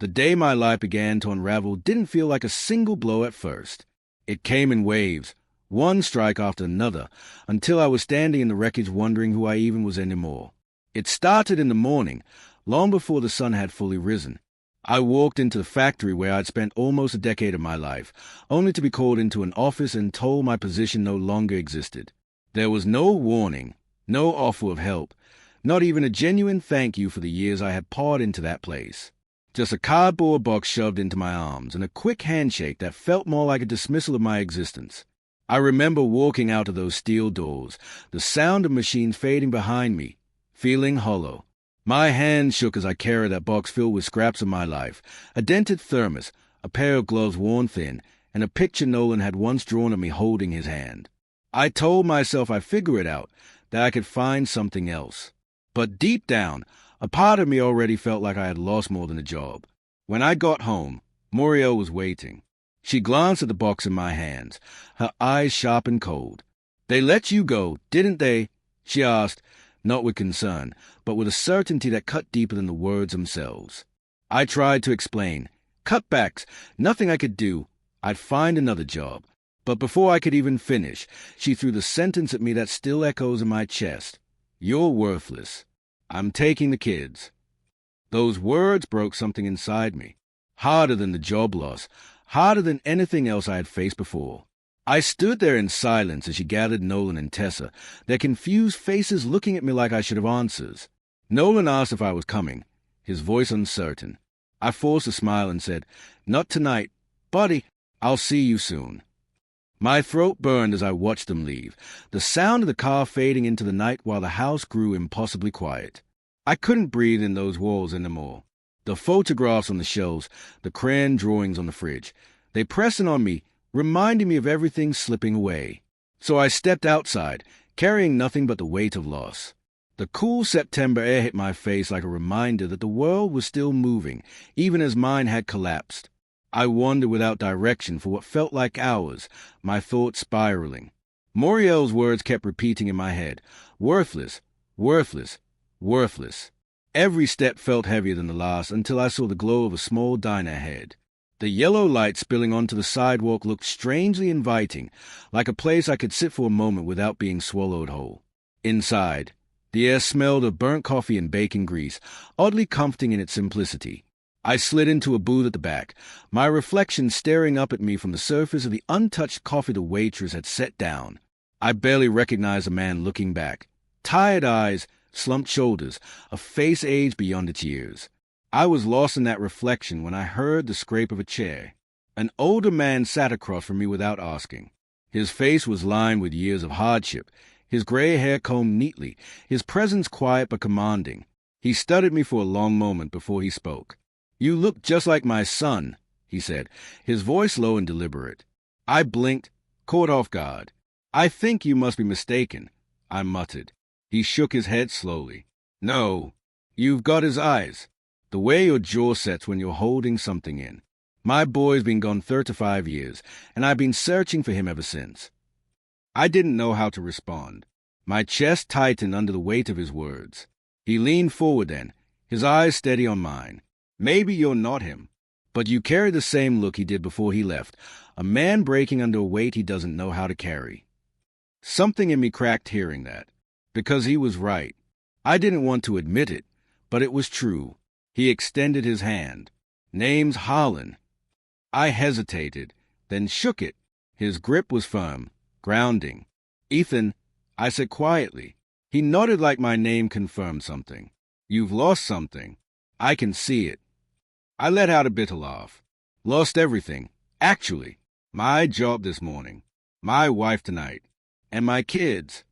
The day my life began to unravel didn't feel like a single blow at first. It came in waves, one strike after another, until I was standing in the wreckage wondering who I even was anymore. It started in the morning, long before the sun had fully risen. I walked into the factory where I'd spent almost a decade of my life, only to be called into an office and told my position no longer existed. There was no warning, no offer of help, not even a genuine thank you for the years I had poured into that place. Just a cardboard box shoved into my arms and a quick handshake that felt more like a dismissal of my existence. I remember walking out of those steel doors, the sound of machines fading behind me, feeling hollow. My hand shook as I carried that box filled with scraps of my life, a dented thermos, a pair of gloves worn thin, and a picture Nolan had once drawn of me holding his hand. I told myself I'd figure it out, that I could find something else. But deep down, a part of me already felt like I had lost more than a job. When I got home, Muriel was waiting. She glanced at the box in my hands, her eyes sharp and cold. "They let you go, didn't they?" she asked, not with concern, but with a certainty that cut deeper than the words themselves. I tried to explain. Cutbacks, nothing I could do. I'd find another job. But before I could even finish, she threw the sentence at me that still echoes in my chest. "You're worthless. I'm taking the kids." Those words broke something inside me. Harder than the job loss, harder than anything else I had faced before. I stood there in silence as she gathered Nolan and Tessa, their confused faces looking at me like I should have answers. Nolan asked if I was coming, his voice uncertain. I forced a smile and said, "Not tonight. Buddy, I'll see you soon." My throat burned as I watched them leave, the sound of the car fading into the night while the house grew impossibly quiet. I couldn't breathe in those walls anymore. The photographs on the shelves, the crayon drawings on the fridge, they pressing on me, reminding me of everything slipping away. So I stepped outside, carrying nothing but the weight of loss. The cool September air hit my face like a reminder that the world was still moving, even as mine had collapsed. I wandered without direction for what felt like hours, my thoughts spiraling. Muriel's words kept repeating in my head. Worthless, worthless, worthless. Every step felt heavier than the last until I saw the glow of a small diner ahead. The yellow light spilling onto the sidewalk looked strangely inviting, like a place I could sit for a moment without being swallowed whole. Inside, the air smelled of burnt coffee and bacon grease, oddly comforting in its simplicity. I slid into a booth at the back, my reflection staring up at me from the surface of the untouched coffee the waitress had set down. I barely recognized the man looking back. Tired eyes, slumped shoulders, a face aged beyond its years. I was lost in that reflection when I heard the scrape of a chair. An older man sat across from me without asking. His face was lined with years of hardship, his gray hair combed neatly, his presence quiet but commanding. He studied me for a long moment before he spoke. "You look just like my son," he said, his voice low and deliberate. I blinked, caught off guard. "I think you must be mistaken," I muttered. He shook his head slowly. "No, you've got his eyes. The way your jaw sets when you're holding something in. My boy's been gone 35 years, and I've been searching for him ever since." I didn't know how to respond. My chest tightened under the weight of his words. He leaned forward then, his eyes steady on mine. "Maybe you're not him, but you carry the same look he did before he left, a man breaking under a weight he doesn't know how to carry." Something in me cracked hearing that, because he was right. I didn't want to admit it, but it was true. He extended his hand. "Name's Harlan." I hesitated, then shook it. His grip was firm, grounding. "Ethan," I said quietly. He nodded like my name confirmed something. "You've lost something. I can see it." I let out a bitter laugh. "Lost everything. Actually. My job this morning. My wife tonight. And my kids."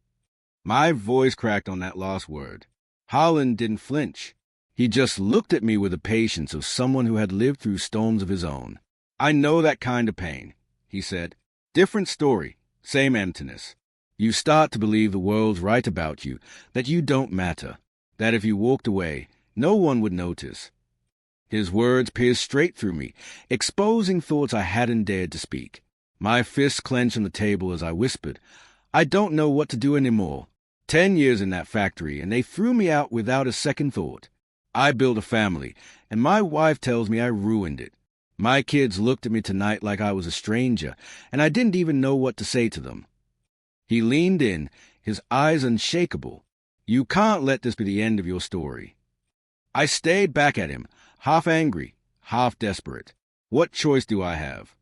My voice cracked on that last word. Harlan didn't flinch. He just looked at me with the patience of someone who had lived through storms of his own. "I know that kind of pain," he said. "Different story, same emptiness. You start to believe the world's right about you, that you don't matter, that if you walked away, no one would notice." His words pierced straight through me, exposing thoughts I hadn't dared to speak. My fists clenched on the table as I whispered, "I don't know what to do anymore. 10 years in that factory, and they threw me out without a second thought. I built a family, and my wife tells me I ruined it. My kids looked at me tonight like I was a stranger, and I didn't even know what to say to them." He leaned in, his eyes unshakable. "You can't let this be the end of your story." I stared back at him, half angry, half desperate. What choice do I have?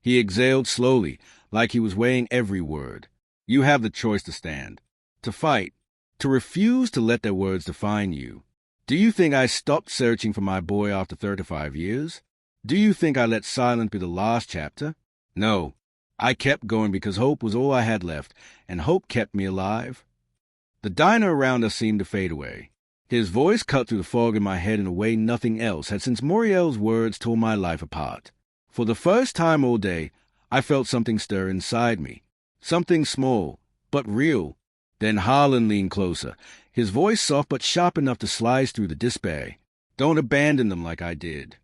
He exhaled slowly, like he was weighing every word. "You have the choice to stand, to fight, to refuse to let their words define you. Do you think I stopped searching for my boy after 35 years? Do you think I let silence be the last chapter? No. I kept going because hope was all I had left, and hope kept me alive." The diner around us seemed to fade away. His voice cut through the fog in my head in a way nothing else had since Muriel's words tore my life apart. For the first time all day, I felt something stir inside me. Something small, but real. Then Harlan leaned closer, his voice soft but sharp enough to slice through the despair. "Don't abandon them like I did."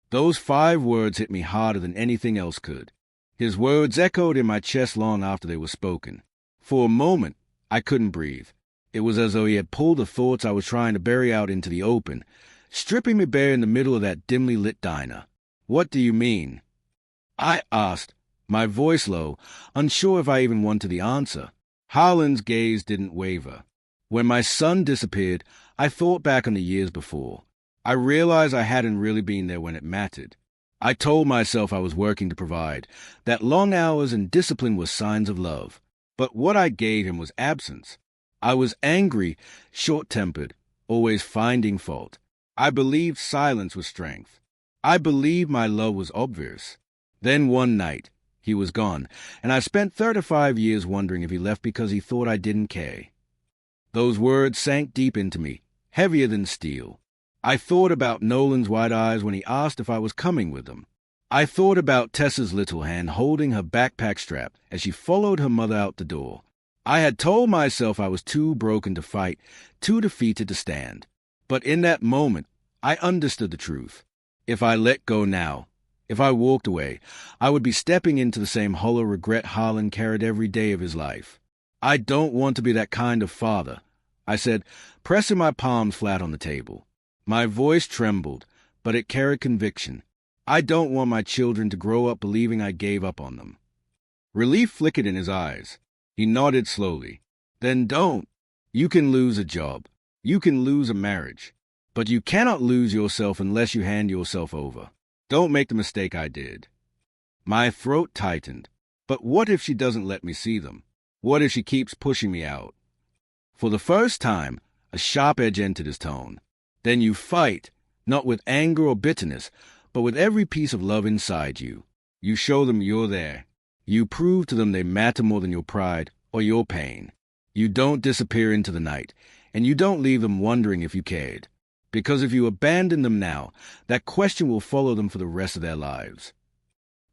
Those 5 words hit me harder than anything else could. His words echoed in my chest long after they were spoken. For a moment, I couldn't breathe. It was as though he had pulled the thoughts I was trying to bury out into the open, stripping me bare in the middle of that dimly lit diner. "What do you mean?" I asked, my voice low, unsure if I even wanted the answer. Harlan's gaze didn't waver. When my son disappeared, I thought back on the years before. I realized I hadn't really been there when it mattered. I told myself I was working to provide, that long hours and discipline were signs of love. But what I gave him was absence. I was angry, short-tempered, always finding fault. I believed silence was strength. I believed my love was obvious. Then one night, he was gone, and I spent 35 years wondering if he left because he thought I didn't care. Those words sank deep into me, heavier than steel. I thought about Nolan's wide eyes when he asked if I was coming with him. I thought about Tessa's little hand holding her backpack strap as she followed her mother out the door. I had told myself I was too broken to fight, too defeated to stand. But in that moment, I understood the truth. If I let go now, if I walked away, I would be stepping into the same hollow regret Harlan carried every day of his life. "I don't want to be that kind of father," I said, pressing my palms flat on the table. My voice trembled, but it carried conviction. "I don't want my children to grow up believing I gave up on them." Relief flickered in his eyes. He nodded slowly. "Then don't. You can lose a job. You can lose a marriage. But you cannot lose yourself unless you hand yourself over. Don't make the mistake I did." My throat tightened. But what if she doesn't let me see them? What if she keeps pushing me out? For the first time, a sharp edge entered his tone. "Then you fight, not with anger or bitterness, but with every piece of love inside you. You show them you're there. You prove to them they matter more than your pride or your pain. You don't disappear into the night, and you don't leave them wondering if you cared. Because if you abandon them now, that question will follow them for the rest of their lives."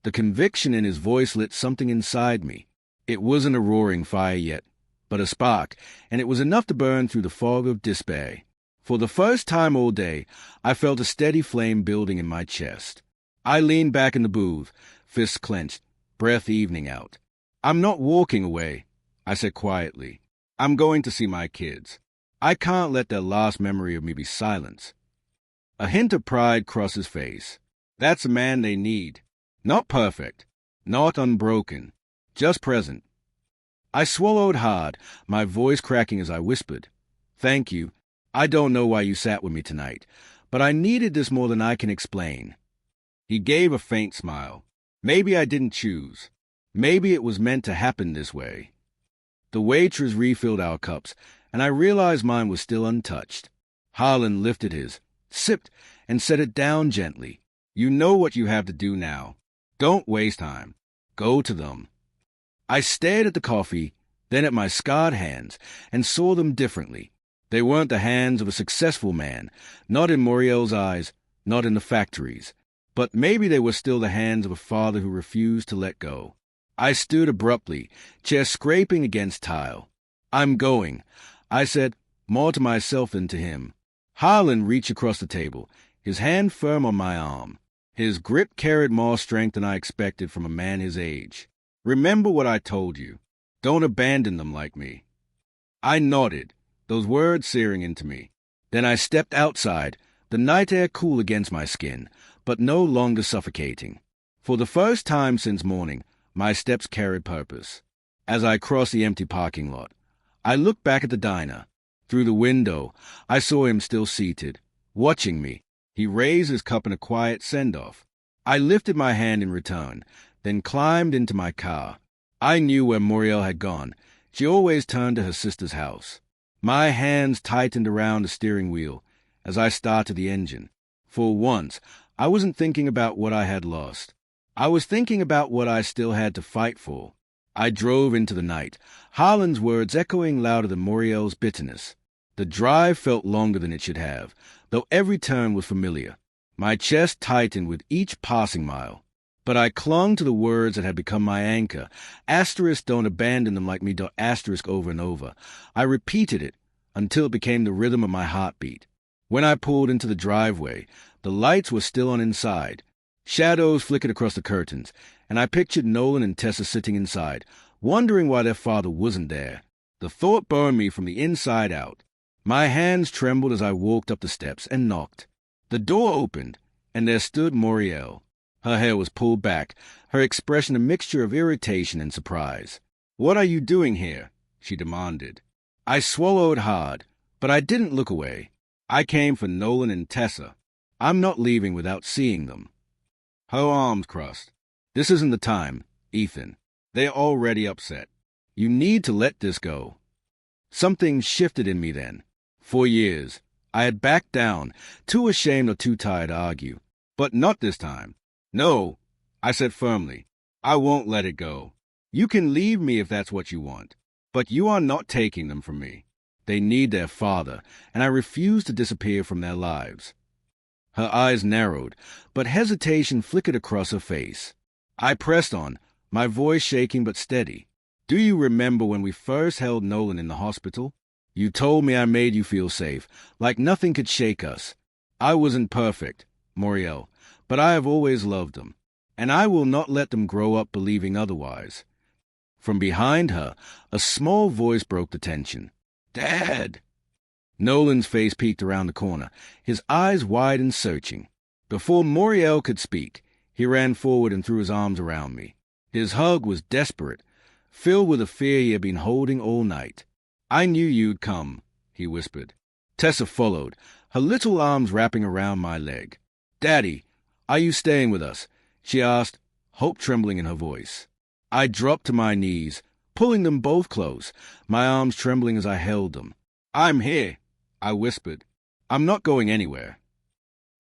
The conviction in his voice lit something inside me. It wasn't a roaring fire yet, but a spark, and it was enough to burn through the fog of despair. For the first time all day, I felt a steady flame building in my chest. I leaned back in the booth, fists clenched, breath evening out. "I'm not walking away," I said quietly. "I'm going to see my kids. I can't let their last memory of me be silence." A hint of pride crossed his face. "That's a man they need. Not perfect, not unbroken, just present." I swallowed hard, my voice cracking as I whispered, "Thank you. I don't know why you sat with me tonight, but I needed this more than I can explain." He gave a faint smile. "Maybe I didn't choose. Maybe it was meant to happen this way." The waitress refilled our cups, and I realized mine was still untouched. Harlan lifted his, sipped, and set it down gently. "You know what you have to do now. Don't waste time. Go to them." I stared at the coffee, then at my scarred hands, and saw them differently. They weren't the hands of a successful man, not in Muriel's eyes, not in the factories. But maybe they were still the hands of a father who refused to let go. I stood abruptly, chair scraping against tile. "I'm going," I said, more to myself than to him. Harlan reached across the table, his hand firm on my arm. His grip carried more strength than I expected from a man his age. "Remember what I told you. Don't abandon them like me." I nodded, those words searing into me. Then I stepped outside, the night air cool against my skin, but no longer suffocating. For the first time since morning, my steps carried purpose. As I crossed the empty parking lot, I looked back at the diner. Through the window, I saw him still seated, watching me. He raised his cup in a quiet send-off. I lifted my hand in return, then climbed into my car. I knew where Muriel had gone. She always turned to her sister's house. My hands tightened around the steering wheel as I started the engine. For once, I wasn't thinking about what I had lost. I was thinking about what I still had to fight for. I drove into the night, Harlan's words echoing louder than Muriel's bitterness. The drive felt longer than it should have, though every turn was familiar. My chest tightened with each passing mile. But I clung to the words that had become my anchor. Asterisk don't abandon them like me, asterisk over and over. I repeated it until it became the rhythm of my heartbeat. When I pulled into the driveway, the lights were still on inside. Shadows flickered across the curtains, and I pictured Nolan and Tessa sitting inside, wondering why their father wasn't there. The thought burned me from the inside out. My hands trembled as I walked up the steps and knocked. The door opened, and there stood Muriel. Her hair was pulled back, her expression a mixture of irritation and surprise. "What are you doing here?" she demanded. I swallowed hard, but I didn't look away. I came for Nolan and Tessa. I'm not leaving without seeing them. Her arms crossed. "This isn't the time, Ethan. They're already upset. You need to let this go." Something shifted in me then. For years, I had backed down, too ashamed or too tired to argue. But not this time. "No," I said firmly. "I won't let it go. You can leave me if that's what you want, but you are not taking them from me. They need their father, and I refuse to disappear from their lives." Her eyes narrowed, but hesitation flickered across her face. I pressed on, my voice shaking but steady. "Do you remember when we first held Nolan in the hospital? You told me I made you feel safe, like nothing could shake us. I wasn't perfect, Muriel, but I have always loved them, and I will not let them grow up believing otherwise." From behind her, a small voice broke the tension. "Dad!" Nolan's face peeked around the corner, his eyes wide and searching. Before Muriel could speak, he ran forward and threw his arms around me. His hug was desperate, filled with a fear he had been holding all night. "I knew you'd come," he whispered. Tessa followed, her little arms wrapping around my leg. "Daddy, are you staying with us?" she asked, hope trembling in her voice. I dropped to my knees, pulling them both close, my arms trembling as I held them. "I'm here," I whispered. "I'm not going anywhere."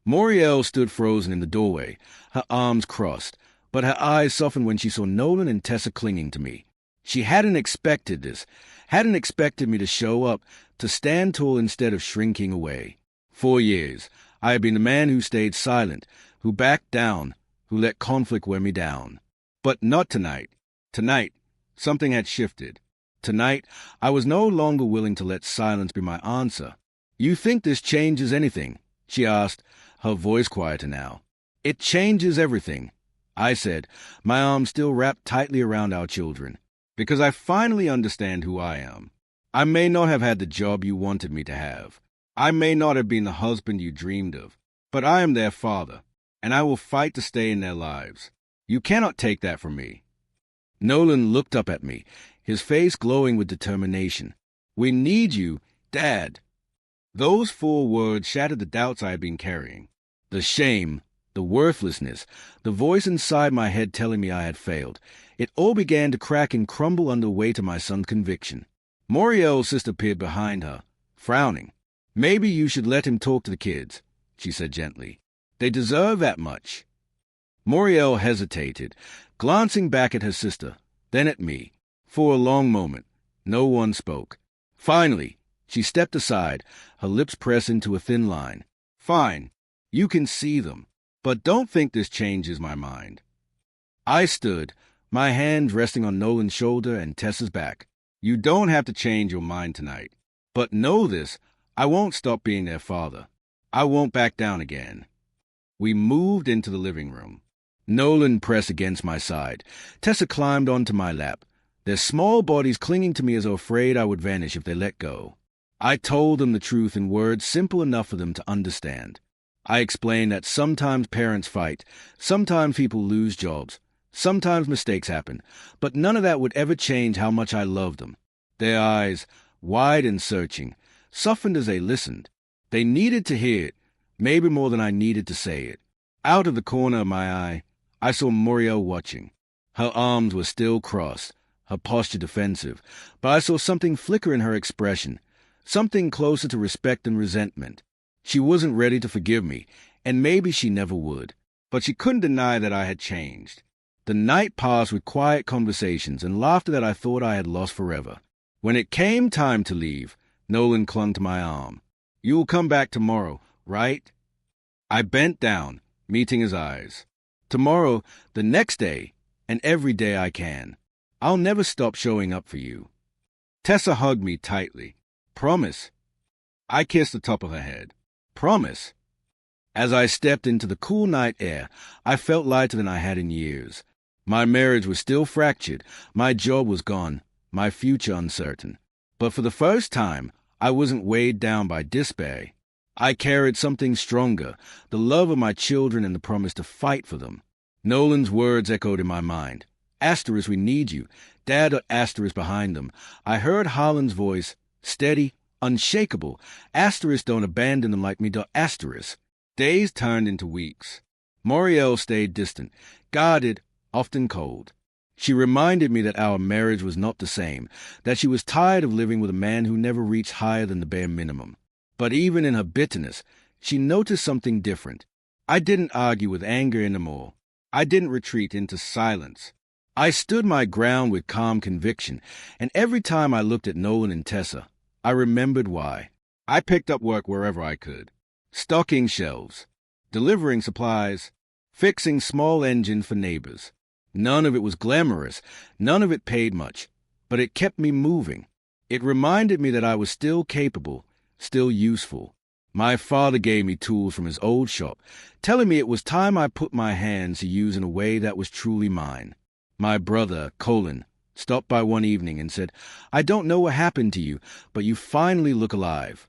Muriel stood frozen in the doorway, her arms crossed, but her eyes softened when she saw Nolan and Tessa clinging to me. She hadn't expected this, hadn't expected me to show up, to stand tall instead of shrinking away. For years, I had been the man who stayed silent, who backed down, who let conflict wear me down. But not tonight. Tonight, something had shifted. Tonight, I was no longer willing to let silence be my answer. "You think this changes anything?" she asked, her voice quieter now. "It changes everything," I said, my arms still wrapped tightly around our children. "Because I finally understand who I am. I may not have had the job you wanted me to have. I may not have been the husband you dreamed of, but I am their father, and I will fight to stay in their lives. You cannot take that from me." Nolan looked up at me, his face glowing with determination. "We need you, Dad." Those 4 words shattered the doubts I had been carrying. The shame, the worthlessness, the voice inside my head telling me I had failed. It all began to crack and crumble under the weight of my son's conviction. Muriel's sister peered behind her, frowning. "Maybe you should let him talk to the kids," she said gently. "They deserve that much." Muriel hesitated, glancing back at her sister, then at me. For a long moment, no one spoke. Finally, she stepped aside, her lips pressed into a thin line. "Fine, you can see them, but don't think this changes my mind." I stood, my hands resting on Nolan's shoulder and Tessa's back. "You don't have to change your mind tonight. But know this, I won't stop being their father. I won't back down again." We moved into the living room. Nolan pressed against my side. Tessa climbed onto my lap, their small bodies clinging to me as though afraid I would vanish if they let go. I told them the truth in words simple enough for them to understand. I explained that sometimes parents fight, sometimes people lose jobs, sometimes mistakes happen, but none of that would ever change how much I loved them. Their eyes, wide and searching, softened as they listened. They needed to hear it, maybe more than I needed to say it. Out of the corner of my eye, I saw Muriel watching. Her arms were still crossed, her posture defensive, but I saw something flicker in her expression, something closer to respect than resentment. She wasn't ready to forgive me, and maybe she never would, but she couldn't deny that I had changed. The night passed with quiet conversations and laughter that I thought I had lost forever. When it came time to leave, Nolan clung to my arm. "You will come back tomorrow, right?" I bent down, meeting his eyes. "Tomorrow, the next day, and every day I can. I'll never stop showing up for you." Tessa hugged me tightly. "Promise." I kissed the top of her head. "Promise." As I stepped into the cool night air, I felt lighter than I had in years. My marriage was still fractured, my job was gone, my future uncertain. But for the first time, I wasn't weighed down by despair. I carried something stronger, the love of my children and the promise to fight for them. Nolan's words echoed in my mind. "Asterisk, we need you." Dad, asterisk behind them. I heard Holland's voice, steady, unshakable. "Asterisk, don't abandon them like me, asterisk." Days turned into weeks. Muriel stayed distant, guarded, often cold. She reminded me that our marriage was not the same, that she was tired of living with a man who never reached higher than the bare minimum. But even in her bitterness, she noticed something different. I didn't argue with anger anymore. I didn't retreat into silence. I stood my ground with calm conviction, and every time I looked at Nolan and Tessa, I remembered why. I picked up work wherever I could. Stocking shelves, delivering supplies, fixing small engines for neighbors. None of it was glamorous, none of it paid much, but it kept me moving. It reminded me that I was still capable, still useful. My father gave me tools from his old shop, telling me it was time I put my hands to use in a way that was truly mine. My brother, Colin, stopped by one evening and said, "I don't know what happened to you, but you finally look alive."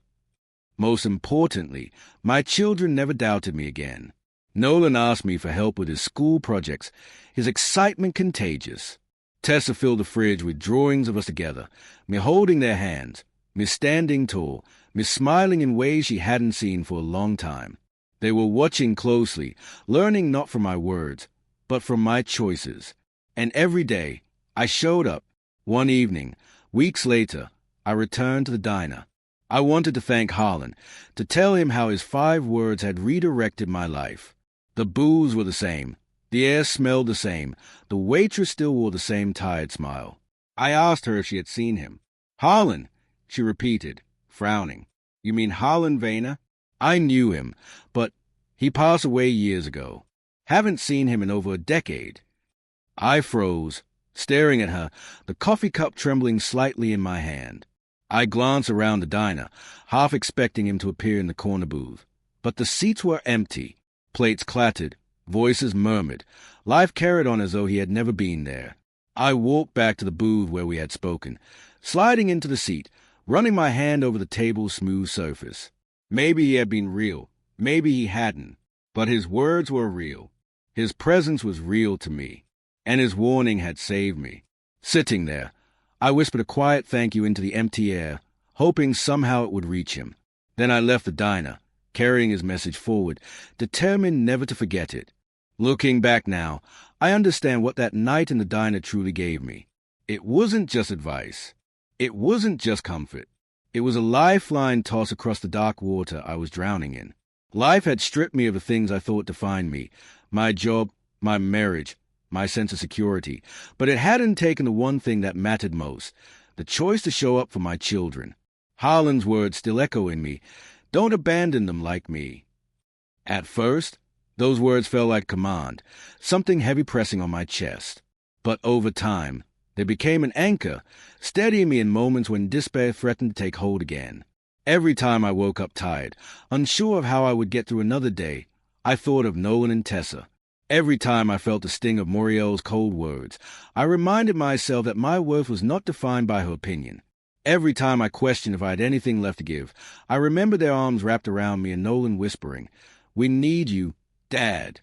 Most importantly, my children never doubted me again. Nolan asked me for help with his school projects, his excitement contagious. Tessa filled the fridge with drawings of us together, me holding their hands, me standing tall, me smiling in ways she hadn't seen for a long time. They were watching closely, learning not from my words, but from my choices. And every day, I showed up. One evening, weeks later, I returned to the diner. I wanted to thank Holland, to tell him how his 5 words had redirected my life. The booze were the same. The air smelled the same. The waitress still wore the same tired smile. I asked her if she had seen him. "Holland," she repeated, frowning. "You mean Holland Vayner?" I knew him, but he passed away years ago. Haven't seen him in over a decade. I froze, staring at her, the coffee cup trembling slightly in my hand. I glanced around the diner, half expecting him to appear in the corner booth. But the seats were empty. Plates clattered, voices murmured. Life carried on as though he had never been there. I walked back to the booth where we had spoken, sliding into the seat, running my hand over the table's smooth surface. Maybe he had been real, maybe he hadn't, but his words were real. His presence was real to me, and his warning had saved me. Sitting there, I whispered a quiet thank you into the empty air, hoping somehow it would reach him. Then I left the diner, carrying his message forward, determined never to forget it. Looking back now, I understand what that night in the diner truly gave me. It wasn't just advice. It wasn't just comfort. It was a lifeline tossed across the dark water I was drowning in. Life had stripped me of the things I thought defined me, my job, my marriage, my sense of security, but it hadn't taken the one thing that mattered most, the choice to show up for my children. Harlan's words still echo in me. Don't abandon them like me. At first, those words felt like command, something heavy pressing on my chest. But over time, they became an anchor, steadying me in moments when despair threatened to take hold again. Every time I woke up tired, unsure of how I would get through another day, I thought of Nolan and Tessa. Every time I felt the sting of Muriel's cold words, I reminded myself that my worth was not defined by her opinion. Every time I questioned if I had anything left to give, I remember their arms wrapped around me and Nolan whispering, "We need you, Dad."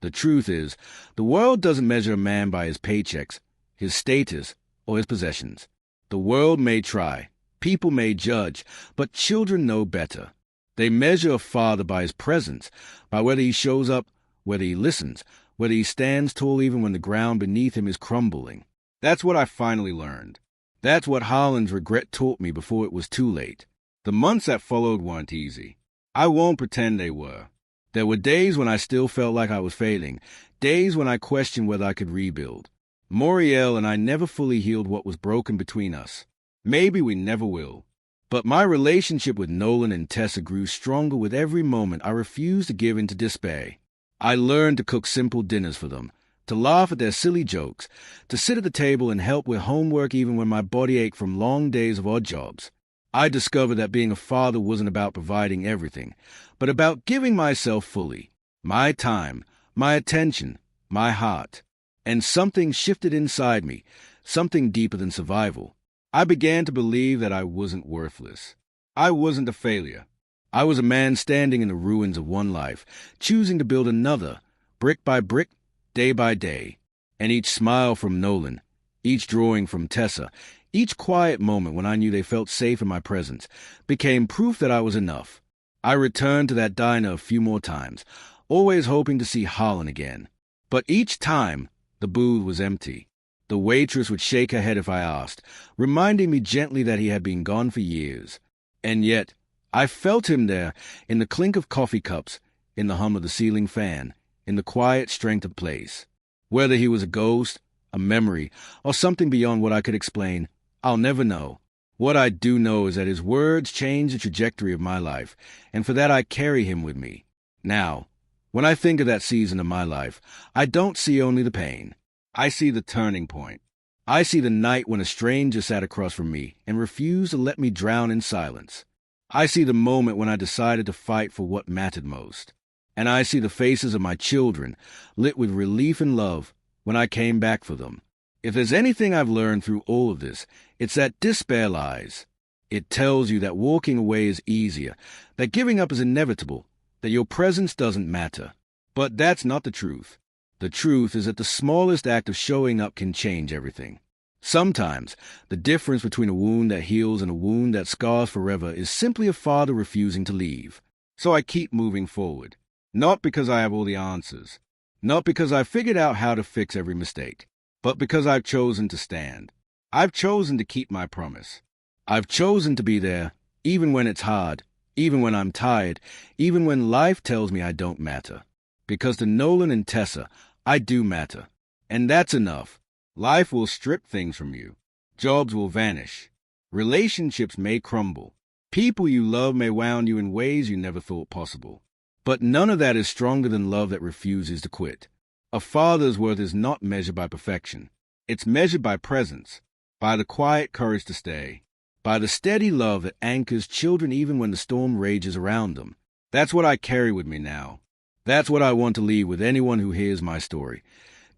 The truth is, the world doesn't measure a man by his paychecks, his status, or his possessions. The world may try, people may judge, but children know better. They measure a father by his presence, by whether he shows up, whether he listens, whether he stands tall even when the ground beneath him is crumbling. That's what I finally learned. That's what Harlan's regret taught me before it was too late. The months that followed weren't easy. I won't pretend they were. There were days when I still felt like I was failing, days when I questioned whether I could rebuild. Moriel and I never fully healed what was broken between us. Maybe we never will. But my relationship with Nolan and Tessa grew stronger with every moment I refused to give in to despair. I learned to cook simple dinners for them, to laugh at their silly jokes, to sit at the table and help with homework even when my body ached from long days of odd jobs. I discovered that being a father wasn't about providing everything, but about giving myself fully. My time, my attention, my heart. And something shifted inside me, something deeper than survival. I began to believe that I wasn't worthless. I wasn't a failure. I was a man standing in the ruins of one life, choosing to build another, brick by brick, day by day. And each smile from Nolan, each drawing from Tessa, each quiet moment when I knew they felt safe in my presence, became proof that I was enough. I returned to that diner a few more times, always hoping to see Harlan again. But each time, the booth was empty. The waitress would shake her head if I asked, reminding me gently that he had been gone for years. And yet, I felt him there, in the clink of coffee cups, in the hum of the ceiling fan, in the quiet strength of place. Whether he was a ghost, a memory, or something beyond what I could explain, I'll never know. What I do know is that his words changed the trajectory of my life, and for that I carry him with me. Now, when I think of that season of my life, I don't see only the pain. I see the turning point. I see the night when a stranger sat across from me and refused to let me drown in silence. I see the moment when I decided to fight for what mattered most. And I see the faces of my children, lit with relief and love, when I came back for them. If there's anything I've learned through all of this, it's that despair lies. It tells you that walking away is easier, that giving up is inevitable, that your presence doesn't matter. But that's not the truth. The truth is that the smallest act of showing up can change everything. Sometimes, the difference between a wound that heals and a wound that scars forever is simply a father refusing to leave. So I keep moving forward. Not because I have all the answers. Not because I've figured out how to fix every mistake. But because I've chosen to stand. I've chosen to keep my promise. I've chosen to be there, even when it's hard, even when I'm tired, even when life tells me I don't matter. Because to Nolan and Tessa, I do matter. And that's enough. Life will strip things from you. Jobs will vanish. Relationships may crumble. People you love may wound you in ways you never thought possible. But none of that is stronger than love that refuses to quit. A father's worth is not measured by perfection. It's measured by presence, by the quiet courage to stay, by the steady love that anchors children even when the storm rages around them. That's what I carry with me now. That's what I want to leave with anyone who hears my story.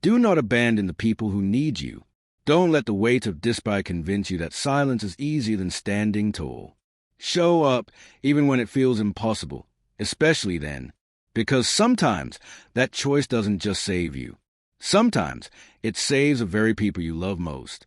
Do not abandon the people who need you. Don't let the weight of despair convince you that silence is easier than standing tall. Show up even when it feels impossible, especially then, because sometimes that choice doesn't just save you. Sometimes it saves the very people you love most.